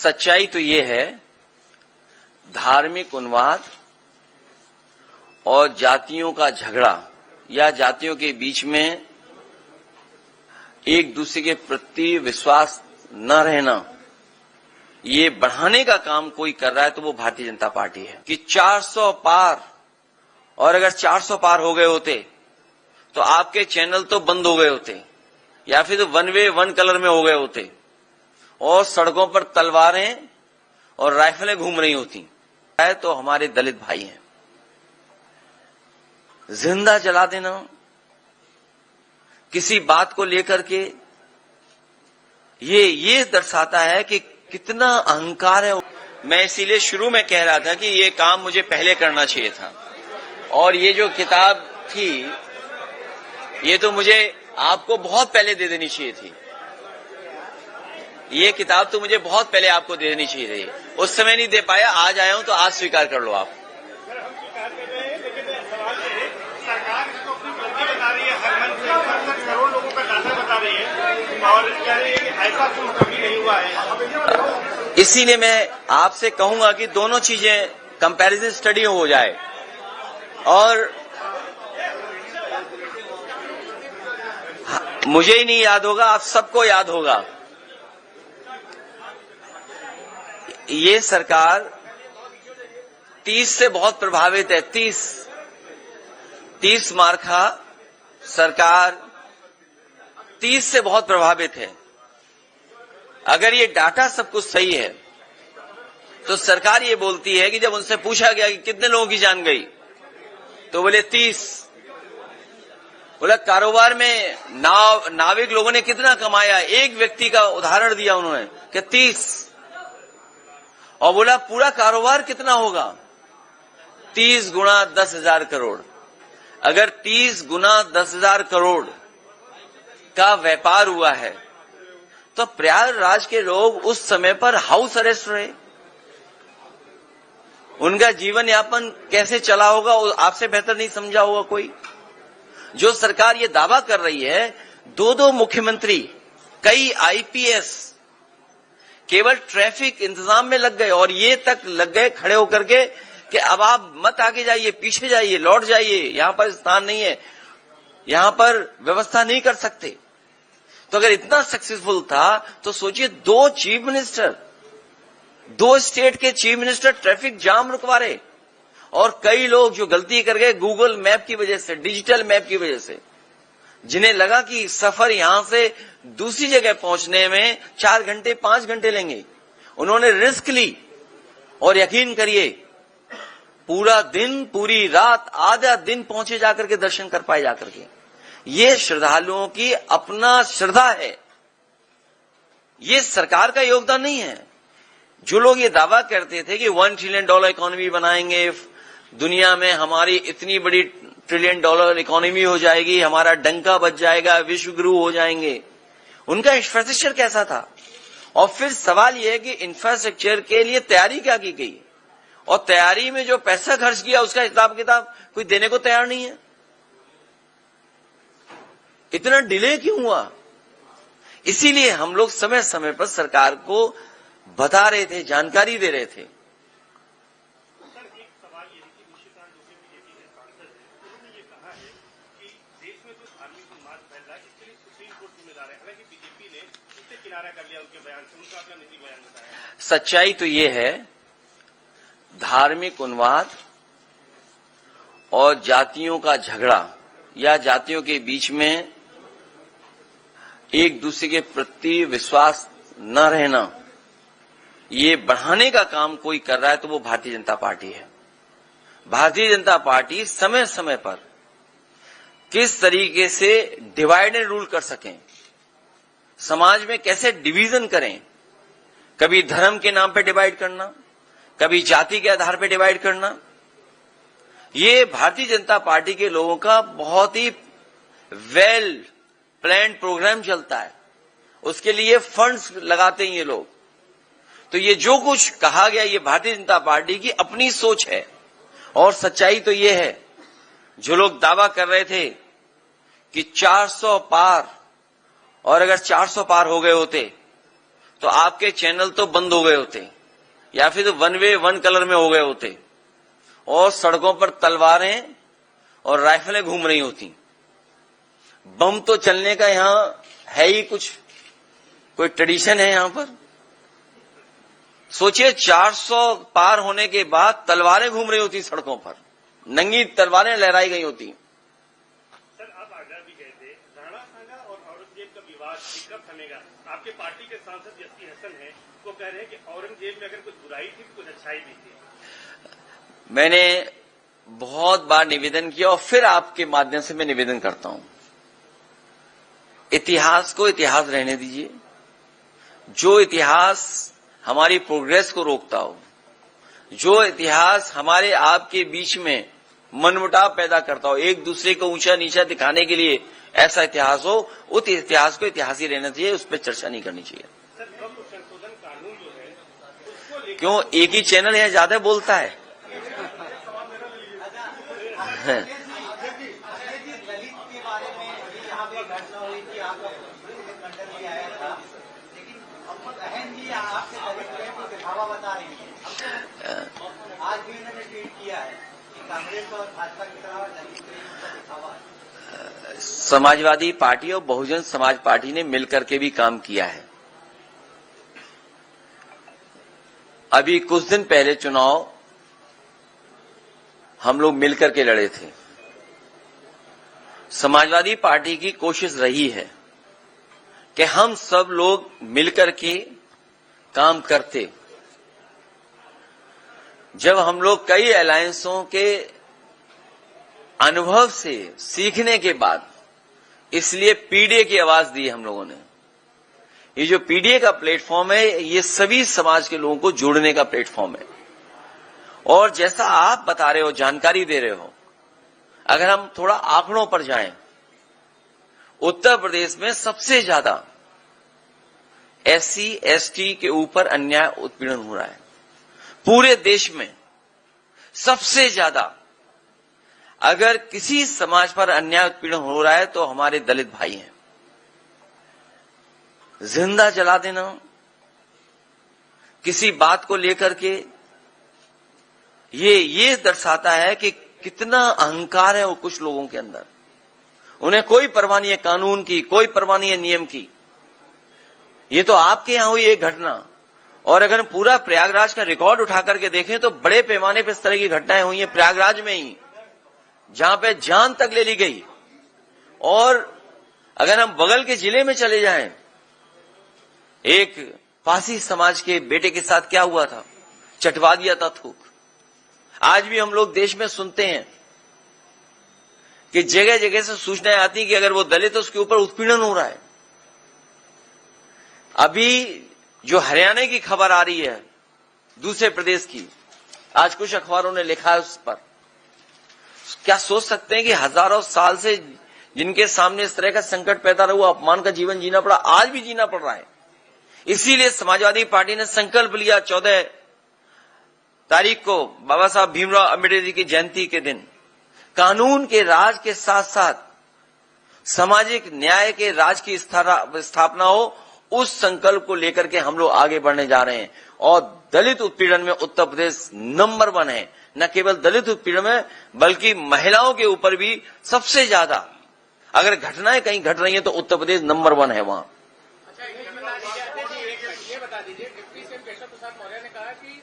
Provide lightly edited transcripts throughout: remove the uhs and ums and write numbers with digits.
सच्चाई तो ये है, धार्मिक उन्माद और जातियों का झगड़ा या जातियों के बीच में एक दूसरे के प्रति विश्वास न रहना, ये बढ़ाने का काम कोई कर रहा है तो वो भारतीय जनता पार्टी है। कि 400 पार, और अगर 400 पार हो गए होते तो आपके चैनल तो बंद हो गए होते या फिर वन वे वन कलर में हो गए होते और सड़कों पर तलवारें और राइफलें घूम रही होती है। तो हमारे दलित भाई हैं, जिंदा जला देना किसी बात को लेकर के, ये दर्शाता है कि कितना अहंकार है। मैं इसीलिए शुरू में कह रहा था कि ये काम मुझे पहले करना चाहिए था, और ये जो किताब थी ये तो मुझे आपको बहुत पहले दे देनी चाहिए थी। ये किताब तो मुझे बहुत पहले आपको दे देनी चाहिए थी, उस समय नहीं दे पाया, आज आया हूं तो आज स्वीकार कर लो आप। सरकार इसको अपनी गलती बता रही है, हर मंथ करोड़ लोगों का डाटा बता रही है और कह रही है कि ऐसा कुछ कभी नहीं हुआ है। इसीलिए मैं आपसे कहूंगा कि दोनों चीजें कंपैरिजन स्टडी हो जाए, और मुझे ही नहीं याद होगा, आप सबको याद होगा। ये सरकार 30 से बहुत प्रभावित है। 30 मार्का सरकार 30 से बहुत प्रभावित है। अगर ये डाटा सब कुछ सही है तो सरकार ये बोलती है कि जब उनसे पूछा गया कि कितने लोगों की जान गई तो बोले 30। बोला कारोबार में नाविक लोगों ने कितना कमाया, एक व्यक्ति का उदाहरण दिया उन्होंने कि 30, और बोला पूरा कारोबार कितना होगा, 30 गुणा 10,000 करोड़। अगर 30 गुना 10,000 करोड़ का व्यापार हुआ है तो प्रयागराज के लोग उस समय पर हाउस अरेस्ट रहे, उनका जीवन यापन कैसे चला होगा आपसे बेहतर नहीं समझा होगा कोई। जो सरकार ये दावा कर रही है, 2 मुख्यमंत्री, कई आईपीएस केवल ट्रैफिक इंतजाम में लग गए, और ये तक लग गए खड़े होकर के कि अब आप मत आगे जाइए, पीछे जाइए, लौट जाइए, यहां पर स्थान नहीं है, यहां पर व्यवस्था नहीं कर सकते। तो अगर इतना सक्सेसफुल था तो सोचिए 2 चीफ मिनिस्टर, 2 स्टेट के चीफ मिनिस्टर ट्रैफिक जाम रुकवा रहे, और कई लोग जो गलती कर गए गूगल मैप की वजह से, डिजिटल मैप की वजह से, जिन्हें लगा कि सफर यहां से दूसरी जगह पहुंचने में 4 घंटे 5 घंटे लेंगे, उन्होंने रिस्क ली, और यकीन करिए पूरा दिन, पूरी रात, आधा दिन पहुंचे जाकर के दर्शन कर पाए जाकर के। ये श्रद्धालुओं की अपना श्रद्धा है, ये सरकार का योगदान नहीं है। जो लोग ये दावा करते थे कि $1 ट्रिलियन इकोनॉमी बनाएंगे, दुनिया में हमारी इतनी बड़ी $1 ट्रिलियन इकोनॉमी हो जाएगी, हमारा डंका बज जाएगा, विश्व गुरु हो जाएंगे, उनका इंफ्रास्ट्रक्चर कैसा था? और फिर सवाल यह है कि इंफ्रास्ट्रक्चर के लिए तैयारी क्या की गई, और तैयारी में जो पैसा खर्च किया उसका हिसाब किताब कोई देने को तैयार नहीं है। इतना डिले क्यों हुआ? इसीलिए हम लोग समय समय पर सरकार को बता रहे थे, जानकारी दे रहे थे। सर, एक सवाल ये है कि निशिकांत जो बीजेपी के सांसद हैं, उन्होंने ये कहा है कि देश में जो धार्मिक उन्माद फैल रहा है इसके लिए सुप्रीम कोर्ट जिम्मेदार है। हालांकि बीजेपी ने इससे किनारा कर लिया उनके बयान से, उनका अपना निजी बयान बताया। सच्चाई तो ये है, धार्मिक उन्माद और जातियों का झगड़ा या जातियों के बीच में एक दूसरे के प्रति विश्वास न रहना, ये बढ़ाने का काम कोई कर रहा है तो वो भारतीय जनता पार्टी है। भारतीय जनता पार्टी समय समय पर किस तरीके से डिवाइड एंड रूल कर सकें, समाज में कैसे डिवीजन करें, कभी धर्म के नाम पे डिवाइड करना, कभी जाति के आधार पे डिवाइड करना, ये भारतीय जनता पार्टी के लोगों का बहुत ही वेल प्लान्ड प्रोग्राम चलता है, उसके लिए फंड्स लगाते हैं ये लोग। तो ये जो कुछ कहा गया ये भारतीय जनता पार्टी की अपनी सोच है, और सच्चाई तो ये है, जो लोग दावा कर रहे थे कि 400 पार, और अगर 400 पार हो गए होते तो आपके चैनल तो बंद हो गए होते, या फिर वन वे वन कलर में हो गए होते, और सड़कों पर तलवारें और राइफलें घूम रही होती। बम तो चलने का यहां है ही कुछ, कोई ट्रेडिशन है यहां पर? सोचिए 400 पार होने के बाद तलवारें घूम रही होती सड़कों पर, नंगी तलवारें लहराई गई होती। सर, आप आगरा भी गए थे, राणा सांगा और औरंगजेब का विवाद कब थमेगा? आपके पार्टी के सांसद एसपी हसन है, वो कह रहे हैं कि औरंगजेब में अगर कुछ बुराई थी कुछ अच्छाई भी थी। मैंने बहुत बार निवेदन किया और फिर आपके माध्यम से मैं निवेदन करता हूं, इतिहास को इतिहास रहने दीजिए। जो इतिहास हमारी प्रोग्रेस को रोकता हो, जो इतिहास हमारे आपके बीच में मनमुटाव पैदा करता हो, एक दूसरे को ऊंचा नीचा दिखाने के लिए ऐसा इतिहास हो, उस इतिहास को इतिहास ही रहना चाहिए, उस पर चर्चा नहीं करनी चाहिए। सर, वक्फ संशोधन कानून जो है उसको लेकर क्यों एक ही चैनल है ज्यादा बोलता है? आज भी उन्होंने ट्वीट किया है कि कांग्रेस और भाजपा के अलावा दलित का दिखावा है। समाजवादी पार्टी और बहुजन समाज पार्टी ने मिलकर के भी काम किया है। अभी कुछ दिन पहले चुनाव हम लोग मिलकर के लड़े थे। समाजवादी पार्टी की कोशिश रही है कि हम सब लोग मिलकर के काम करते। जब हम लोग कई अलायंसों के अनुभव से सीखने के बाद इसलिए पीडीए की आवाज दी हम लोगों ने। ये जो पीडीए का प्लेटफॉर्म है, ये सभी समाज के लोगों को जोड़ने का प्लेटफॉर्म है। और जैसा आप बता रहे हो, जानकारी दे रहे हो, अगर हम थोड़ा आंकड़ों पर जाएं, उत्तर प्रदेश में सबसे ज्यादा एससी एसटी के ऊपर अन्याय उत्पीड़न हो रहा है। पूरे देश में सबसे ज्यादा अगर किसी समाज पर अन्याय उत्पीड़न हो रहा है तो हमारे दलित भाई हैं। जिंदा जला देना किसी बात को लेकर के, ये दर्शाता है कि कितना अहंकार है वो कुछ लोगों के अंदर। उन्हें कोई परवाह नहीं है कानून की, कोई परवाह नहीं है नियम की। ये तो आपके यहां हुई एक घटना, और अगर पूरा प्रयागराज का रिकॉर्ड उठा करके देखें तो बड़े पैमाने पर इस तरह की घटनाएं हुई हैं प्रयागराज में ही, जहां पे जान तक ले ली गई। और अगर हम बगल के जिले में चले जाएं, एक पासी समाज के बेटे के साथ क्या हुआ था, चटवा दिया था थूक। आज भी हम लोग देश में सुनते हैं कि जगह जगह से सूचनाएं आती कि अगर वो दलित है उसके ऊपर उत्पीड़न हो रहा है। अभी जो हरियाणा की खबर आ रही है दूसरे प्रदेश की, आज कुछ अखबारों ने लिखा है उस पर। क्या सोच सकते हैं कि हजारों साल से जिनके सामने इस तरह का संकट पैदा हुआ, अपमान का जीवन जीना पड़ा, आज भी जीना पड़ रहा है। इसीलिए समाजवादी पार्टी ने संकल्प लिया 14 तारीख को बाबा साहब भीमराव अम्बेडकर जी की जयंती के दिन कानून के राज के साथ साथ सामाजिक न्याय के राज की स्थापना हो। उस संकल्प को लेकर के हम लोग आगे बढ़ने जा रहे हैं। और दलित उत्पीड़न में उत्तर प्रदेश नंबर 1 है। न केवल दलित उत्पीड़न में बल्कि महिलाओं के ऊपर भी सबसे ज्यादा अगर घटनाएं कहीं घट रही हैं तो उत्तर प्रदेश नंबर 1 है वहां। ये बता दीजिए, डिप्टी सीएम केशव प्रसाद मौर्य ने कहा कि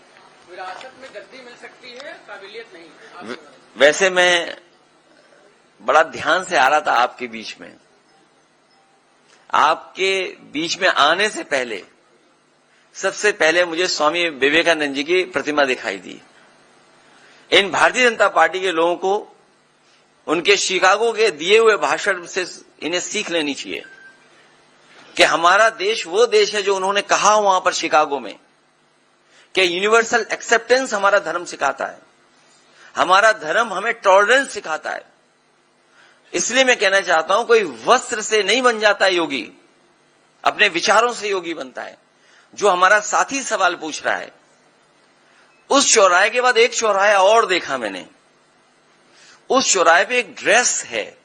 विरासत में गद्दी मिल सकती है, काबिलियत नहीं। वैसे मैं बड़ा ध्यान से आ रहा था आपके बीच में। आपके बीच में आने से पहले सबसे पहले मुझे स्वामी विवेकानंद जी की प्रतिमा दिखाई दी। इन भारतीय जनता पार्टी के लोगों को उनके शिकागो के दिए हुए भाषण से इन्हें सीख लेनी चाहिए कि हमारा देश वो देश है जो उन्होंने कहा वहां पर शिकागो में कि यूनिवर्सल एक्सेप्टेंस हमारा धर्म सिखाता है, हमारा धर्म हमें टॉलरेंस सिखाता है। इसलिए मैं कहना चाहता हूं, कोई वस्त्र से नहीं बन जाता है योगी, अपने विचारों से योगी बनता है। जो हमारा साथी सवाल पूछ रहा है, उस चौराहे के बाद एक चौराहा और देखा मैंने। उस चौराहे पे एक ड्रेस है,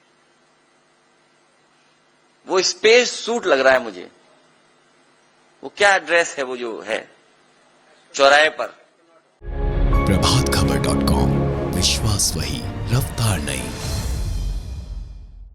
वो स्पेस सूट लग रहा है मुझे। वो क्या एड्रेस है वो जो है चौराहे पर? प्रभातखबर.com, विश्वास वही, रफ्तार